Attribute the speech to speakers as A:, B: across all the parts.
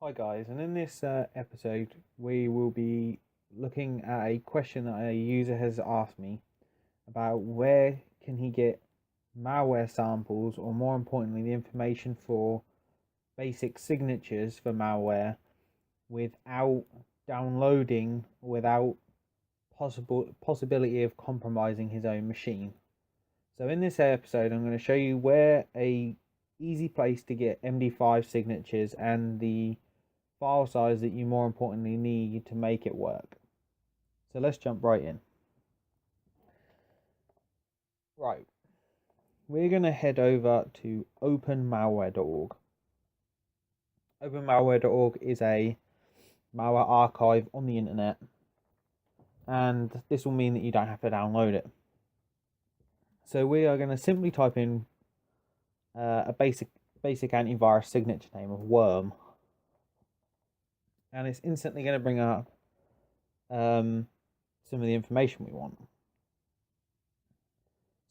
A: Hi guys, and in this episode we will be looking at a question that a user has asked me about where can he get malware samples, or more importantly the information for basic signatures for malware without downloading, without possibility of compromising his own machine. So in this episode I'm going to show you where a easy place to get MD5 signatures and the file size that you more importantly need to make it work. So let's jump right in. Right, we're going to head over to openmalware.org. Openmalware.org is a malware archive on the internet, and this will mean that you don't have to download it. So we are going to simply type in a basic antivirus signature name of worm, and it's instantly going to bring up some of the information we want.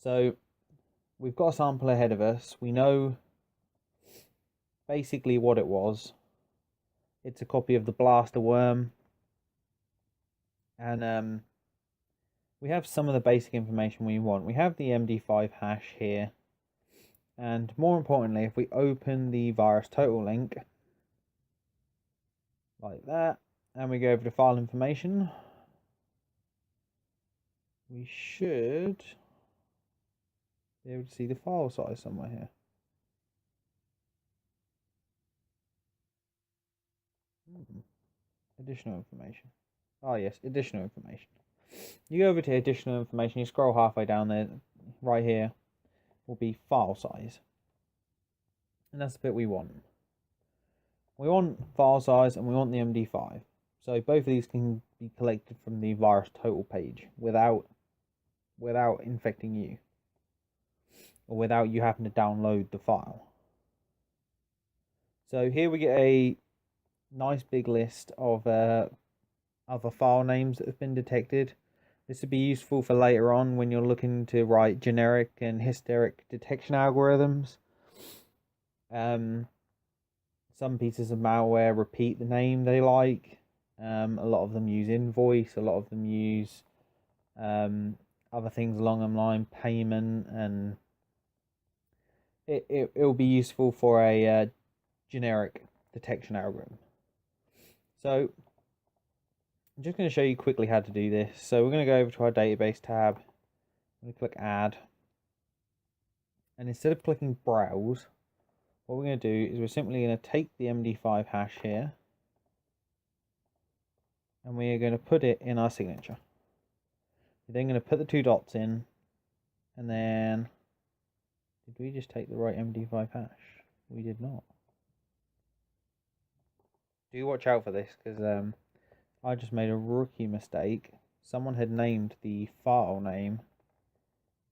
A: So we've got a sample ahead of us. We know basically what it was. It's a copy of the blaster worm, and we have some of the basic information we want. We have the MD5 hash here, and more importantly, if we open the virus total link like that and we go over to file information, we should be able to see the file size somewhere here. Additional information. Oh yes, additional information. You go over to additional information, you scroll halfway down there, right here will be file size. And that's the bit we want. We want file size and we want the MD5. So both of these can be collected from the virus total page without infecting you, or without you having to download the file. So here we get a nice big list of other file names that have been detected. This would be useful for later on when you're looking to write generic and hysteric detection algorithms. Some pieces of malware repeat the name they like. A lot of them use invoice, a lot of them use other things along the line, payment, and it will be useful for a generic detection algorithm. So I'm just going to show you quickly how to do this. So we're going to go over to our database tab. I'm going to click add, and instead of clicking browse, what we're going to do is we're simply going to take the MD5 hash here, and we are going to put it in our signature. We're then going to put the two dots in, and then, did we just take the right MD5 hash? We did not. Do watch out for this, because I just made a rookie mistake. Someone had named the file name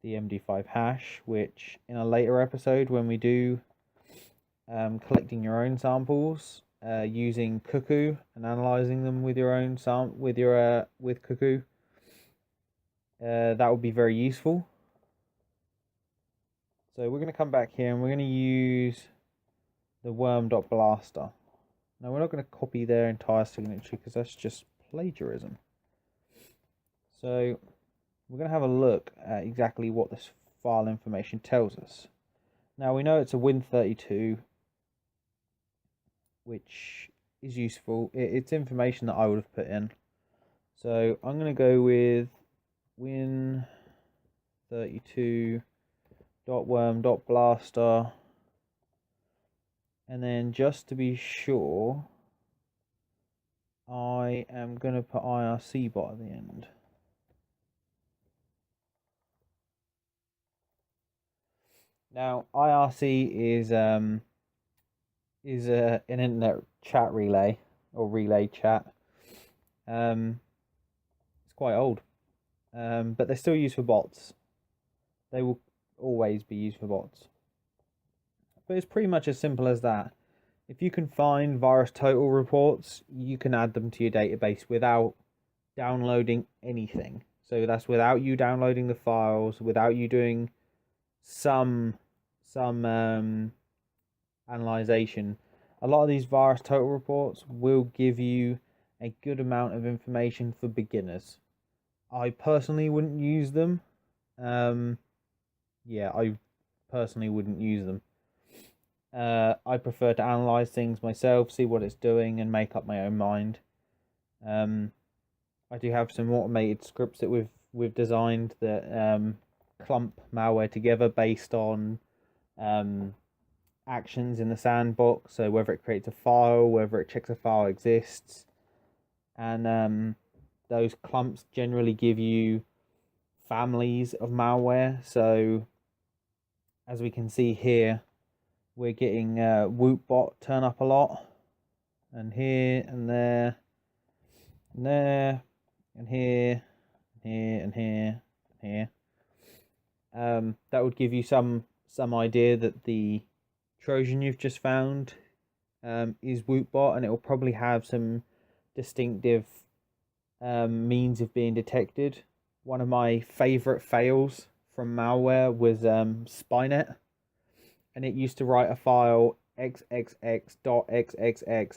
A: the MD5 hash, which in a later episode when we do collecting your own samples using Cuckoo and analyzing them with your own with Cuckoo, that would be very useful. So we're going to come back here and we're going to use the worm.blaster. Now we're not going to copy their entire signature because that's just plagiarism. So we're going to have a look at exactly what this file information tells us. Now we know it's a Win32, which is useful. It's information that I would have put in. So I'm going to go with win32.worm.blaster, and then just to be sure, I am going to put IRC bot at the end. Now IRC is an internet chat relay, or relay chat. It's quite old, but they're still used for bots. They will always be used for bots. But it's pretty much as simple as that. If you can find virus total reports, you can add them to your database without downloading anything. So that's without you downloading the files, without you doing some analyzation A lot of these virus total reports will give you a good amount of information for beginners. I personally wouldn't use them. Yeah, I personally wouldn't use them. I prefer to analyze things myself, see what it's doing, and make up my own mind. I do have some automated scripts that we've designed that clump malware together based on actions in the sandbox. So whether it creates a file, whether it checks a file exists, and those clumps generally give you families of malware. So as we can see here, we're getting Wootbot turn up a lot, and here and there, and there, and here, and here, and here, and here. That would give you some idea that the Trojan you've just found is Wootbot, and it will probably have some distinctive means of being detected. One of my favorite fails from malware was Spynet, and it used to write a file xxx.xxx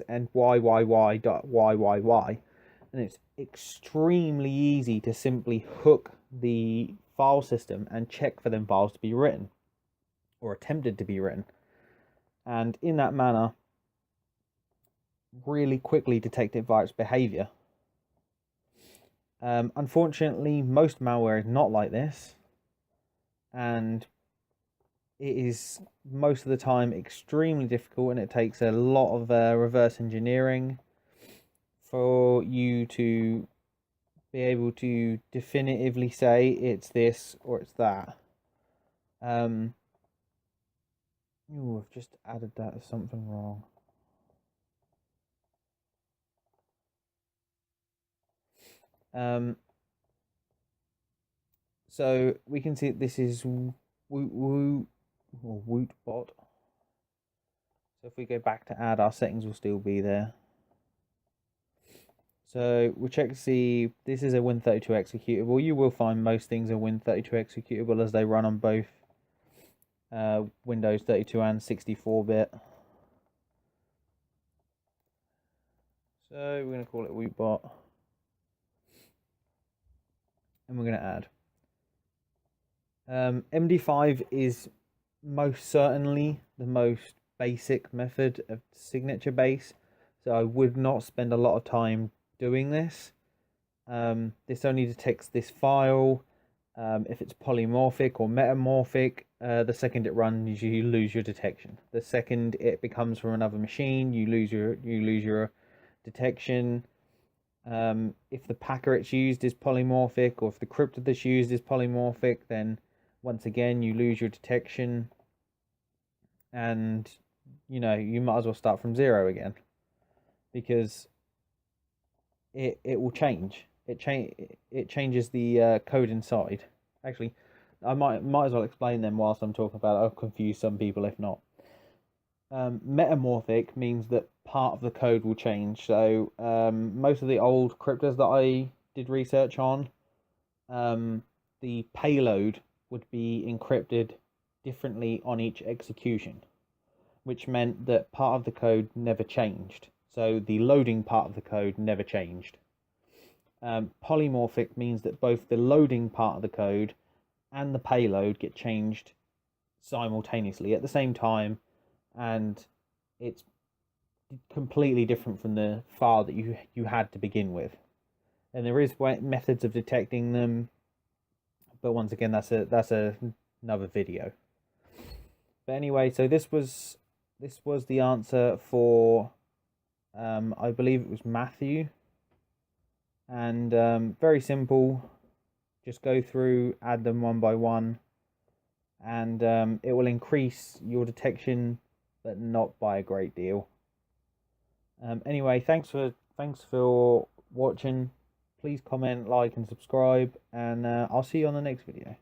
A: and yyyy.yyyy, and it's extremely easy to simply hook the file system and check for them files to be written or attempted to be written, and in that manner really quickly detect virus behavior. Unfortunately, most malware is not like this, and it is most of the time extremely difficult, and it takes a lot of reverse engineering for you to be able to definitively say it's this or it's that. Ooh, I've just added that as something wrong. So we can see this is Wootbot. So if we go back to add, our settings will still be there. So we'll check to see, this is a Win32 executable. You will find most things are Win32 executable as they run on both Windows 32 and 64-bit. So we're going to call it Wootbot, and we're going to add. MD5 is most certainly the most basic method of signature base, so I would not spend a lot of time doing this. This only detects this file. If it's polymorphic or metamorphic, the second it runs, you lose your detection. The second it becomes from another machine, you lose your detection. If the packer it's used is polymorphic, or if the cryptid that's used is polymorphic, then once again you lose your detection, and you might as well start from zero again, because it will change. It changes the code inside. Actually, I might as well explain them whilst I'm talking about it. I'll confuse some people if not. Metamorphic means that part of the code will change. So most of the old cryptos that I did research on, the payload would be encrypted differently on each execution, which meant that part of the code never changed. So the loading part of the code never changed. Polymorphic means that both the loading part of the code and the payload get changed simultaneously at the same time, and it's completely different from the file that you had to begin with. And there is methods of detecting them, but once again, that's another video. But anyway, so this was the answer for I believe it was Matthew, and very simple. Just go through, add them one by one, and it will increase your detection, but not by a great deal. Anyway, thanks for watching. Please comment, like, and subscribe, and I'll see you on the next video.